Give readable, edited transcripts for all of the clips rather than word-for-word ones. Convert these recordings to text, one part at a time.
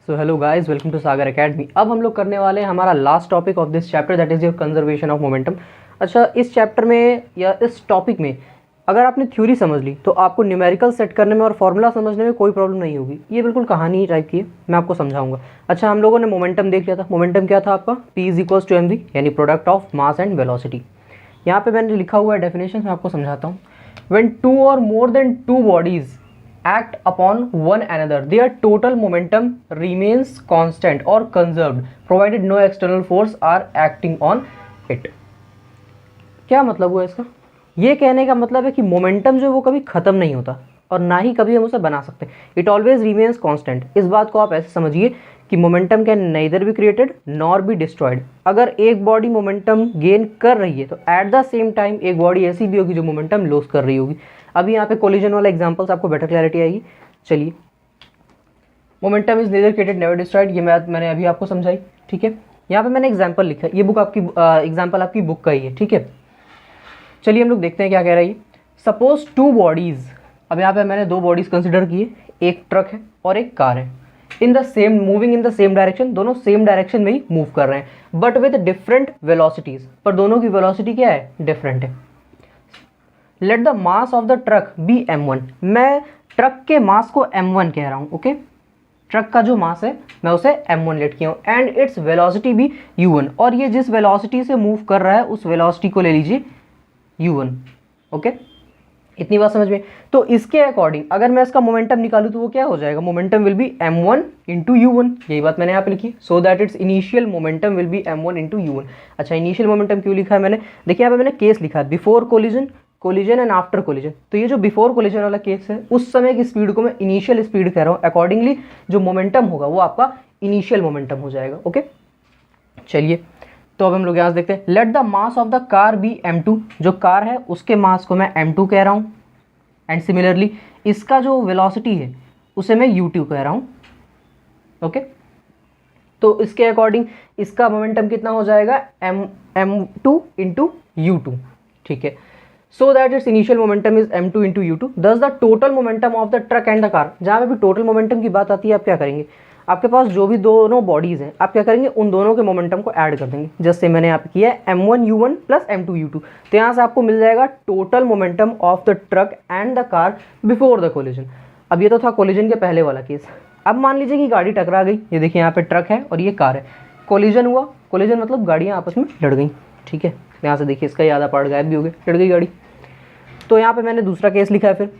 So hello guys, welcome to Sagar academy. अब हम लोग करने वाले हैं हमारा last topic of this chapter, that is your conservation of momentum. अच्छा, इस चैप्टर में या इस टॉपिक में अगर आपने थ्योरी समझ ली तो आपको न्यूमेरिकल सेट करने में और फॉर्मूला समझने में कोई प्रॉब्लम नहीं होगी। ये बिल्कुल कहानी टाइप की है, मैं आपको समझाऊंगा। अच्छा, हम लोगों ने मोमेंटम देख लिया था। मोमेंटम क्या था आपका? P is equals to mv, यानी product of mass and velocity. यहाँ पे मैंने लिखा हुआ है डेफिनेशन, मैं आपको समझाता हूँ। व्हेन टू और more than two bodies act upon one another, their total momentum remains constant or conserved provided no external force are acting on it। क्या मतलब हुआ इसका? ये कहने का मतलब है कि मोमेंटम जो है वो कभी ख़त्म नहीं होता और ना ही कभी हम उसे बना सकते। It always remains constant. इस बात को आप ऐसे समझिए कि momentum can nether be created nor be destroyed. अगर एक बॉडी मोमेंटम गेन कर रही है तो एट द सेम टाइम एक बॉडी ऐसी भी होगी जो मोमेंटम लॉस कर रही होगी। अभी यहाँ पे कोलिजन वाला एग्जांपल्स आपको बेटर क्लैरिटी आएगी। चलिए, momentum is nether created never destroyed, ये मैंने अभी आपको समझाई। ठीक है, यहाँ पे मैंने एग्जांपल लिखा है, ये बुक आपकी एग्जांपल आपकी बुक का ही है। ठीक है, चलिए हम लोग देखते हैं क्या कह रहा है ये। सपोज टू बॉडीज, अब यहाँ पे मैंने दो बॉडीज कंसिडर किए, एक ट्रक है और एक कार है। In the same moving in the same direction, दोनों सेम डायरेक्शन में ही मूव कर रहे हैं बट विद डिफरेंट वेलोसिटीज, पर दोनों की वेलोसिटी क्या है? डिफरेंट है। Let the mass of the truck be m1, मैं ट्रक के मास को m1 कह रहा हूँ। ओके, ट्रक का जो मास है मैं उसे m1 लेट किया हूँ एंड इट्स वेलोसिटी भी u1, और ये जिस वेलोसिटी से मूव कर रहा है उस वेलोसिटी को ले लीजिए u1। ओके, इतनी बात समझ में? तो इसके अकॉर्डिंग अगर मैं इसका मोमेंटम निकालूँ तो वो क्या हो जाएगा? Momentum will be m1 into u1। यही बात मैंने यहाँ पे लिखी, so that it's initial momentum will be m1 into u1। अच्छा, इनिशियल मोमेंटम क्यों लिखा है मैंने? देखिए यहाँ पे मैंने केस लिखा है, before collision, collision and after collision. तो ये जो बिफोर कोलिजन वाला केस है, उस समय की स्पीड को मैं इनिशियल स्पीड कह रहा हूँ। अकॉर्डिंगली जो मोमेंटम होगा वो आपका इनिशियल मोमेंटम हो जाएगा। ओके, चलिए तो अब हम लोग यहाँ से देखते हैं। Let the mass of the car be m2, जो कार है उसके मास को मैं m2 कह रहा हूँ एंड सिमिलरली इसका जो वेलोसिटी है उसे मैं u2 कह रहा हूँ। ओके, तो इसके अकॉर्डिंग इसका मोमेंटम कितना हो जाएगा? m2 into u2। ठीक है, so that it's initial momentum is m2 into u2। दस the total momentum of the truck and the car. जहाँ पे भी टोटल मोमेंटम की बात आती है, आप क्या करेंगे? आपके पास जो भी दोनों बॉडीज़ हैं, आप क्या करेंगे? उन दोनों के मोमेंटम को ऐड कर देंगे, जैसे मैंने यहाँ पे किया है m1 u1 plus m2 u2। तो यहाँ से आपको मिल जाएगा total momentum of the truck and the car before the collision. अब ये तो था कोलिजन के पहले वाला केस। अब मान लीजिए कि गाड़ी टकरा गई, ये देखिए यहाँ पे ट्रक है और ये कार है, कोलिजन हुआ। कोलिजन मतलब गाड़ियाँ आपस में लड़ गई। ठीक है, यहाँ से देखिए इसका आधा पार्ट गायब भी हो गया, लड़ गई गाड़ी। तो यहाँ पे मैंने दूसरा केस लिखा है फिर,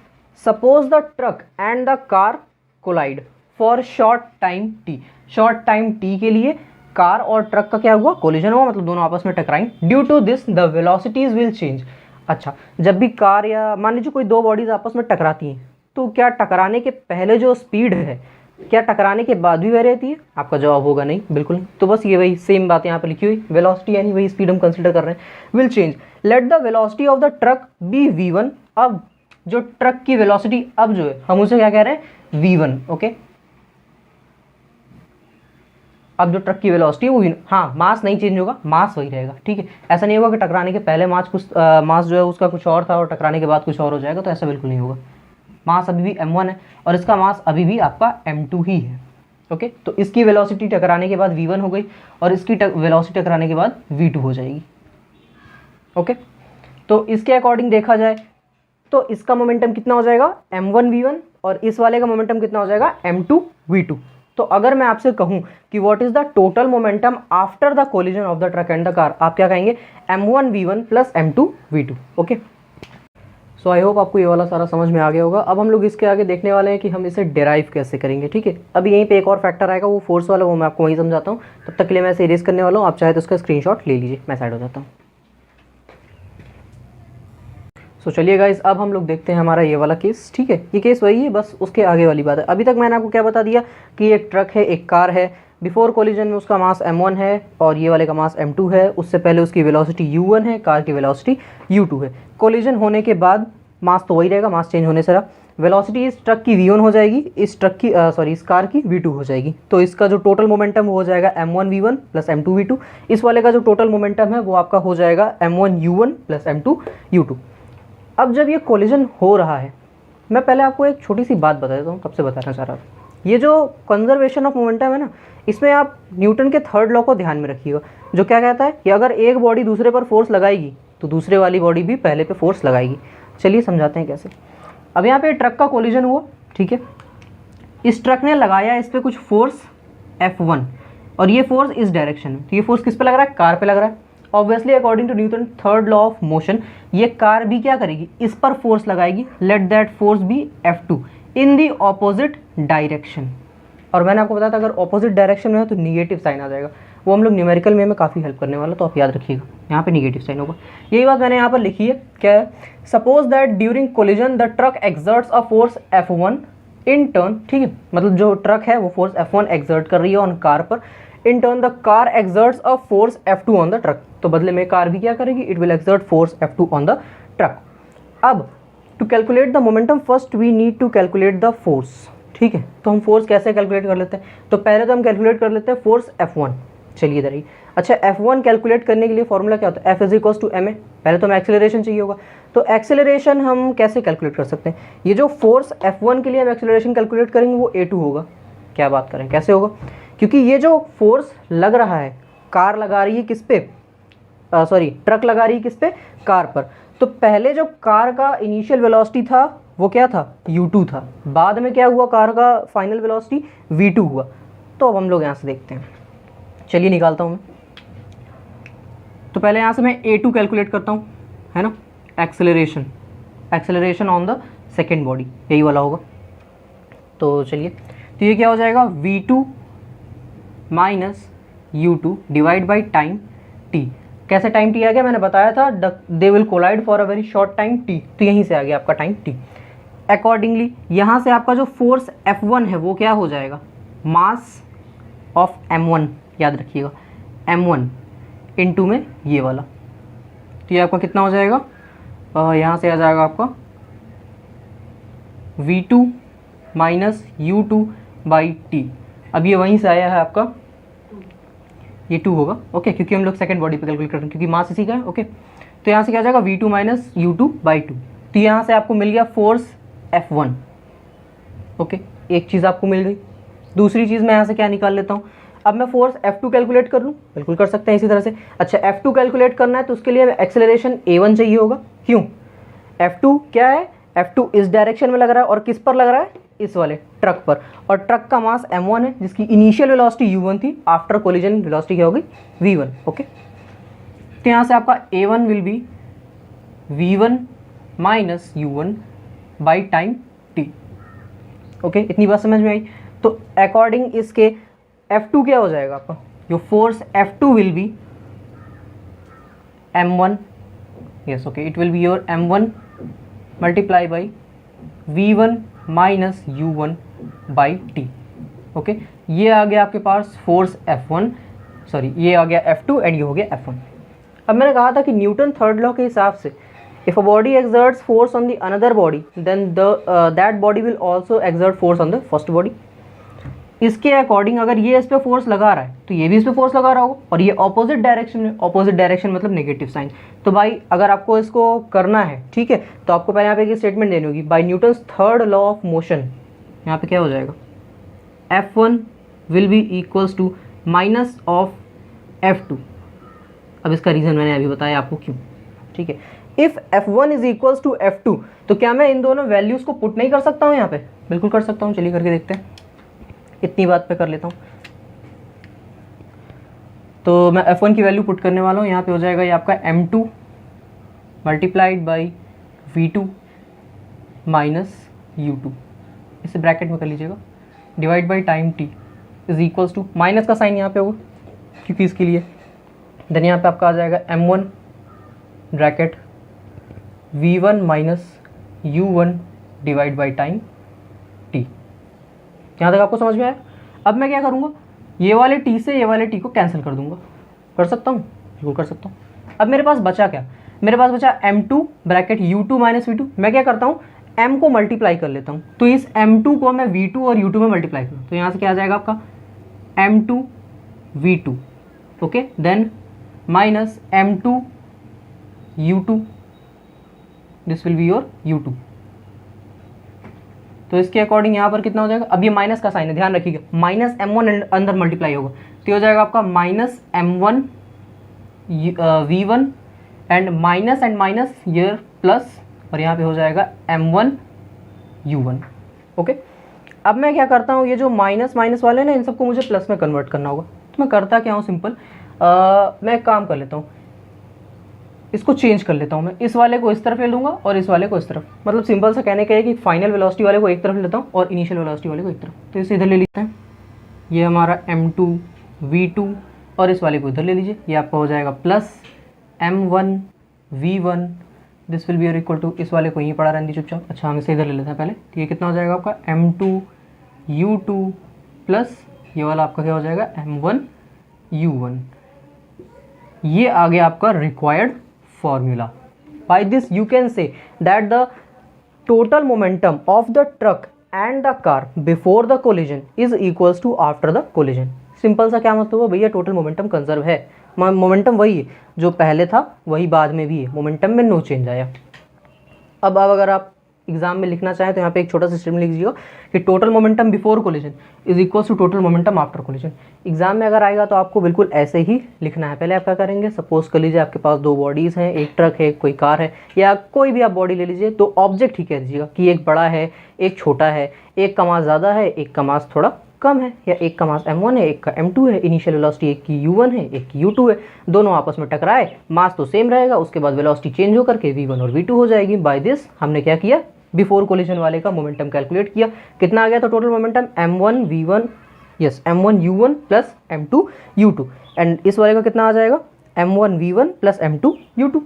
suppose the truck and the car collide for short time t। Short time t के लिए कार और ट्रक का क्या हुआ? कोलिजन हुआ, मतलब दोनों आपस में टकराएं। Due to this the velocities will change. अच्छा, जब भी कार या मान लीजिए कोई दो बॉडीज आपस में टकराती हैं तो क्या टकराने के पहले जो स्पीड है, क्या टकराने के बाद भी वह रहती है? आपका जवाब होगा नहीं, बिल्कुल नहीं। तो बस ये वही सेम बात यहाँ पे लिखी हुई, वेलोसिटी यानी वही स्पीड हम कंसिडर कर रहे हैं, will change. Let the velocity of the truck be v1। अब जो ट्रक की वेलोसिटी अब जो है हम उसे क्या कह रहे हैं? v1। ओके, अब जो ट्रक की वेलोसिटी वो हाँ, मास नहीं चेंज होगा, मास वही रहेगा। ठीक है, ऐसा नहीं होगा कि टकराने के पहले मास जो है उसका कुछ और था और टकराने के बाद कुछ और हो जाएगा, तो ऐसा बिल्कुल नहीं होगा। मास अभी भी m1 है और इसका मास अभी भी आपका m2 ही है। ओके, तो इसकी वेलोसिटी टकराने के बाद v1 हो गई और इसकी वेलोसिटी टकराने के बाद v2 हो जाएगी। ओके, तो इसके अकॉर्डिंग देखा जाए तो इसका मोमेंटम कितना हो जाएगा? m1 v1, और इस वाले का मोमेंटम कितना हो जाएगा? m2 v2। तो अगर मैं आपसे कहूं कि what is the total momentum after the collision of the truck and the car, आप क्या कहेंगे? m1 v1 plus m2 v2। Okay, so I hope आपको ये वाला सारा समझ में आ गया होगा। अब हम लोग इसके आगे देखने वाले हैं कि हम इसे डेराइव कैसे करेंगे। ठीक है, अभी यहीं पे एक और फैक्टर आएगा, वो फोर्स वाला, वो मैं आपको वहीं समझाता हूँ। तब तक के लिए मैं इसे इरेज करने वाला हूँ, आप चाहे तो उसका स्क्रीनशॉट ले लीजिए, मैं साइड हो जाता हूँ। सो चलिए गाइस, अब हम लोग देखते हैं हमारा ये वाला केस। ठीक है, ये केस वही है, बस उसके आगे वाली बात है। अभी तक मैंने आपको क्या बता दिया कि एक ट्रक है, एक कार है, बिफोर कोलिजन में उसका मास m1 है और ये वाले का मास m2 है। उससे पहले उसकी वेलोसिटी u1 है, कार की वेलोसिटी u2 है। कोलिजन होने के बाद मास तो वही रहेगा, मास चेंज होने से वेलोसिटी इस ट्रक की v1 हो जाएगी, इस ट्रक की इस कार की v2 हो जाएगी। तो इसका जो टोटल मोमेंटम हो जाएगा m1 v1 plus m2 v2। इस वाले का जो टोटल मोमेंटम है वो आपका हो जाएगा m1 u1 plus m2 u2। अब जब ये कोलिजन हो रहा है, मैं पहले आपको एक छोटी सी बात बता देता हूँ, तब से बताना चाह रहा था। ये जो कंजर्वेशन ऑफ मोमेंटम है ना, इसमें आप न्यूटन के थर्ड लॉ को ध्यान में रखिएगा, जो क्या कहता है कि अगर एक बॉडी दूसरे पर फोर्स लगाएगी तो दूसरे वाली बॉडी भी पहले पे फोर्स लगाएगी। चलिए समझाते हैं कैसे। अब यहाँ पे ट्रक का कोलिजन हुआ, ठीक है, इस ट्रक ने लगाया इस पर कुछ फोर्स F1 और ये फोर्स इस डायरेक्शन में, तो ये फोर्स किस पे लग रहा है, कार पे लग रहा है। Obviously according to Newton third law of motion ये कार भी क्या करेगी, इस पर फोर्स लगाएगी, let that force be F2 in the opposite direction. और मैंने आपको बताया था अगर ऑपोजिट डायरेक्शन में हो तो निगेटिव साइन आ जाएगा, वो हम लोग न्यूमेरिकल में काफ़ी हेल्प करने वाला, तो आप याद रखिएगा यहाँ पे निगेटिव साइन होगा। यही बात मैंने यहाँ पर लिखी है, क्या है, suppose that during collision the truck exerts a force F1 in turn, ठीक है, मतलब जो ट्रक है वो फोर्स F1 एक्सर्ट कर रही है ऑन कार पर, in turn the car exerts a force F2 on the truck, तो बदले में कार भी क्या करेगी, it will exert force F2 on the truck. अब to calculate the momentum first we need to calculate the force, ठीक है, तो हम फोर्स कैसे कैलकुलेट कर लेते हैं, तो पहले तो हम कैलकुलेट कर लेते हैं फोर्स F1। चलिए इधर ही, अच्छा F1 कैलकुलेट करने के लिए फॉर्मूला क्या होता है, F is equals to ma। पहले तो हमें एक्सेलरेशन चाहिए होगा, तो एक्सेलरेशन हम कैसे कैलकुलेट कर सकते हैं, ये जो फोर्स F1 के लिए हम एक्सेलरेशन कैलकुलेट करेंगे वो a2 होगा। क्या बात करें, कैसे होगा, क्योंकि ये जो फोर्स लग रहा है, कार लगा रही है किस पे, सॉरी ट्रक लगा रही है किस पे, कार पर, तो पहले जो कार का इनिशियल वेलोसिटी था वो क्या था, u2 था, बाद में क्या हुआ, कार का फाइनल वेलोसिटी v2 हुआ। तो अब हम लोग यहाँ से देखते हैं, चलिए निकालता हूँ मैं। तो पहले यहाँ से मैं a2 कैलकुलेट करता हूँ, है ना, acceleration, acceleration on the second body, यही वाला होगा। तो चलिए, तो ये क्या हो जाएगा, v2 minus u2 divide by time t। कैसे टाइम t आ गया, मैंने बताया था they will collide for a very short time t, तो यहीं से आ गया आपका टाइम t। अकॉर्डिंगली यहाँ से आपका जो फोर्स F1 है वो क्या हो जाएगा, मास ऑफ M1, याद रखिएगा M1 इनटू में ये वाला, तो ये आपका कितना हो जाएगा, यहाँ से आ जाएगा आपका v2 minus u2 by T. अब ये वहीं से आया है आपका, ये 2 होगा, ओके, क्योंकि हम लोग सेकंड बॉडी पे कैलकुलेट कर रहे हैं, क्योंकि मास इसी का है, ओके। तो यहाँ से क्या आ जाएगा, v2 माइनस u2 बाई 2, तो यहाँ से आपको मिल गया फोर्स F1, ओके, एक चीज़ आपको मिल गई। दूसरी चीज़ मैं यहाँ से क्या निकाल लेता हूँ, अब मैं फोर्स F2 कैलकुलेट कर लूँ, बिल्कुल कर सकते हैं इसी तरह से। अच्छा F2 कैलकुलेट करना है तो उसके लिए एक्सेलरेशन a1 चाहिए होगा, क्यों, F2 क्या है, F2 इस डायरेक्शन में लग रहा है और किस पर लग रहा है, इस वाले ट्रक पर, और ट्रक का मास M1 है जिसकी इनिशियल वेलोसिटी u1 थी, आफ्टर कोलिजन वेलोसिटी क्या हो गई, v1, ओके। तो यहाँ से आपका a1 will be v1 minus u1 by time t, okay, इतनी बात समझ में आई। तो अकॉर्डिंग इसके F2 क्या हो जाएगा आपका, जो force F2 will be M1, yes, okay, it will be your M1 multiply by v1 minus u1 by T, okay. ये आ गया आपके पास फोर्स F1, सॉरी ये आ गया F2 एंड ये हो गया F1। अब मैंने कहा था कि न्यूटन थर्ड लॉ के हिसाब से if a body exerts force on the another body then that body will also exert force on the first body। इसके अकॉर्डिंग अगर ये इस पे फोर्स लगा रहा है तो ये भी इस पे फोर्स लगा रहा होगा, और ये ऑपोजिट डायरेक्शन में, ऑपोजिट डायरेक्शन मतलब नेगेटिव साइन। तो भाई अगर आपको इसको करना है, ठीक है, तो आपको पहले यहाँ पे एक स्टेटमेंट देनी होगी, by Newton's third law of motion, यहाँ पे क्या हो जाएगा, F1 will be equals to minus of F2। अब इसका रीज़न मैंने अभी बताया आपको क्यों, ठीक है। If F1 is equals to F2 तो क्या मैं इन दोनों वैल्यूज़ को पुट नहीं कर सकता हूँ यहाँ पे, बिल्कुल कर सकता हूँ, चलिए करके देखते हैं। इतनी बात पे कर लेता हूँ, तो मैं F1 की वैल्यू पुट करने वाला हूँ, यहाँ पे हो जाएगा ये आपका M2 multiplied by V2 minus U2, इसे ब्रैकेट में कर लीजिएगा, divide by time t is equals to, minus का साइन यहाँ पे होगा क्योंकि इसके लिए, देन यहाँ पे आपका आ जाएगा M1 bracket V1 minus U1 divide by time t। यहाँ तक आपको समझ में आया। अब मैं क्या करूँगा, ये वाले t से ये वाले t को कैंसिल कर दूंगा, कर सकता हूँ, बिल्कुल कर सकता हूँ। अब मेरे पास बचा क्या, मेरे पास बचा M2 bracket U2 minus V2। मैं क्या करता हूँ, M को मल्टीप्लाई कर लेता हूँ, तो इस M2 को मैं V2 और U2 में मल्टीप्लाई करूँ, तो यहाँ से क्या आ जाएगा आपका M2 V2, okay, then minus M2 U2, this will be your U2, तो इसके अकॉर्डिंग यहाँ पर कितना हो जाएगा, अब ये माइनस का साइन है, ध्यान रखिएगा, माइनस M1 अंदर मल्टीप्लाई होगा तो हो जाएगा आपका minus M1 V1 and minus year plus, और यहाँ पे हो जाएगा M1 U1। ओके, अब मैं क्या करता हूँ, ये जो माइनस माइनस वाले ना इन सबको मुझे प्लस में कन्वर्ट करना होगा। तो मैं करता क्या हूँ, सिंपल मैं एक काम कर लेता हूँ, इसको चेंज कर लेता हूँ, मैं इस वाले को इस तरफ ले लूँगा और इस वाले को इस तरफ, मतलब सिंपल सा कहने का है कि फाइनल वेलोसिटी वाले को एक तरफ लेता हूँ और इनिशियल वेलोसिटी वाले को एक तरफ। तो इसे इधर ले लेते हैं, ये हमारा M2 V2, और इस वाले को इधर ले लीजिए, ये आपका हो जाएगा plus M1 V1, this will be equal to, इस वाले को यहीं पड़ा रहने दीजिए चुपचाप। अच्छा, हम इसे इधर ले लेते हैं पहले, तो ये कितना हो जाएगा आपका M2 U2 प्लस ये वाला आपका क्या हो जाएगा M1 U1। ये आ गया आपका required formula. By this you can say that the total momentum of the truck and the car before the collision is equals to after the collision. Simple सा क्या मतलब है भैया, टोटल मोमेंटम कंजर्व है, मोमेंटम वही है जो पहले था वही बाद में भी है, मोमेंटम में नो चेंज आया। अब अगर आप एग्जाम में लिखना चाहें तो यहाँ पे एक छोटा सा स्टेटमेंट लिख दीजिएगा कि total momentum before collision is equals to total momentum after collision. Exam में अगर आएगा तो आपको बिल्कुल ऐसे ही लिखना है। पहले आप क्या करेंगे, सपोज कर लीजिए आपके पास दो बॉडीज़ हैं, एक ट्रक है, कोई कार है, या कोई भी आप बॉडी ले लीजिए, तो ऑब्जेक्ट ही कह दीजिएगा कि एक बड़ा है, एक छोटा है, एक का मास ज़्यादा है, एक का मास थोड़ा कम है, या एक का मास M1 है, एक का M2 है, इनिशियल वेलोसिटी एक की U1 है, एक की U2 है, दोनों आपस में टकराए, मास तो सेम रहेगा, उसके बाद वेलोसिटी चेंज होकर के V1 और V2 हो जाएगी। बाय दिस हमने क्या किया, बिफोर कोलिजन वाले का मोमेंटम कैलकुलेट किया, कितना आ गया, तो total momentum M1 V1 yes M1 U1 plus M2 U2, and इस वाले का कितना आ जाएगा M1 V1 plus M2 U2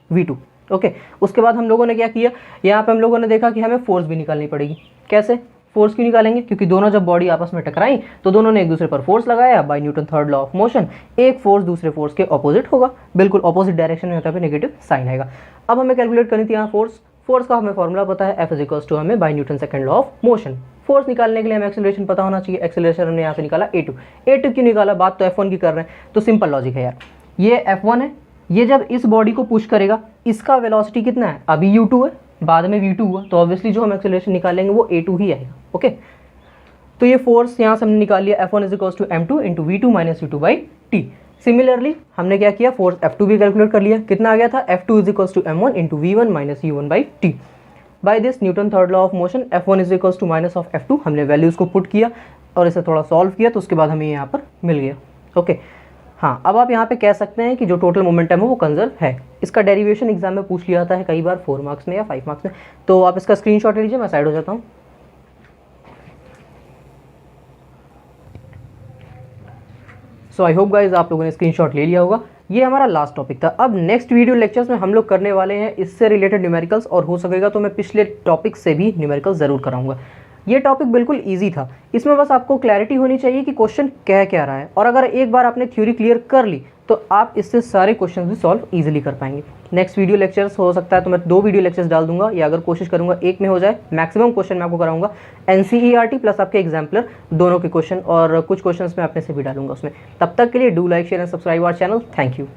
V2। Okay, उसके बाद हम लोगों ने क्या किया, यहाँ पे हम लोगों ने देखा कि हमें फोर्स भी निकालनी पड़ेगी। कैसे फोर्स क्यों निकालेंगे, क्योंकि दोनों जब बॉडी आपस में टकराई तो दोनों ने एक दूसरे पर फोर्स लगाया by Newton third law of motion, एक फोर्स दूसरे फोर्स के ऑपोजिट होगा, बिल्कुल ऑपोजिट डायरेक्शन में होता है, नेगेटिव साइन आएगा। अब हमें कैलकुलेट करनी थी यहाँ फोर्स का हमें फॉर्मूला पता है, F इज इक्वल्स टू हमें by Newton second law of motion. Force निकालने के लिए हमें एक्सेलरेशन पता होना चाहिए, एक्सेलरेशन हमने यहाँ से निकाला A2 क्यों निकाला, बात तो F1 की कर रहे हैं, तो सिंपल लॉजिक है यार, ये F1 है, ये जब इस बॉडी को पुश करेगा इसका वेलोसिटी कितना है, अभी U2 है, बाद में V2 हुआ, तो ऑब्वियसली जो हम एक्सेलरेशन निकालेंगे वो A2 ही आएगा। ओके, तो ये फोर्स यहाँ से हमने निकाल लिया, F1 is equals to M2 into V2 minus U2 by T। Similarly हमने क्या किया, फोर्स F2 भी कैलकुलेट कर लिया, कितना आ गया था, F2 is equals to M1 into V1 minus U1 by T। By this Newton third law of motion, F1 is equals to minus of F2, हमने वैल्यूज़ को पुट किया और इसे थोड़ा सॉल्व किया, तो उसके बाद हमें यहाँ पर मिल गया। ओके, हाँ, अब आप यहाँ पे कह सकते हैं कि जो टोटल मोमेंटम है वो कंजर्व है। इसका डेरिवेशन एग्जाम में पूछ लिया जाता है कई बार, 4 मार्क्स में या 5 मार्क्स में, तो आप इसका स्क्रीनशॉट ले लीजिए, मैं साइड हो जाता हूँ। सो आई होप गाइज आप लोगों ने स्क्रीनशॉट ले लिया होगा। ये हमारा लास्ट टॉपिक था। अब नेक्स्ट वीडियो लेक्चर्स में हम लोग करने वाले हैं इससे रिलेटेड न्यूमेरिकल्स, और हो सकेगा तो मैं पिछले टॉपिक से भी न्यूमेरिकल्स ज़रूर कराऊंगा। ये टॉपिक बिल्कुल इजी था, इसमें बस आपको क्लैरिटी होनी चाहिए कि क्वेश्चन कह क्या रहा है, और अगर एक बार आपने थ्योरी क्लियर कर ली तो आप इससे सारे क्वेश्चन भी सॉल्व इजीली कर पाएंगे। नेक्स्ट वीडियो लेक्चर्स हो सकता है तो मैं 2 वीडियो लेक्चर्स डाल दूंगा, या अगर कोशिश करूंगा एक में हो जाए। मैक्सिमम क्वेश्चन मैं आपको कराऊंगा NCERT प्लस आपके एग्जाम्पलर दोनों के क्वेश्चन, और कुछ क्वेश्चन मैं अपने से भी डालूंगा उसमें। तब तक के लिए do like share and subscribe our channel. Thank you.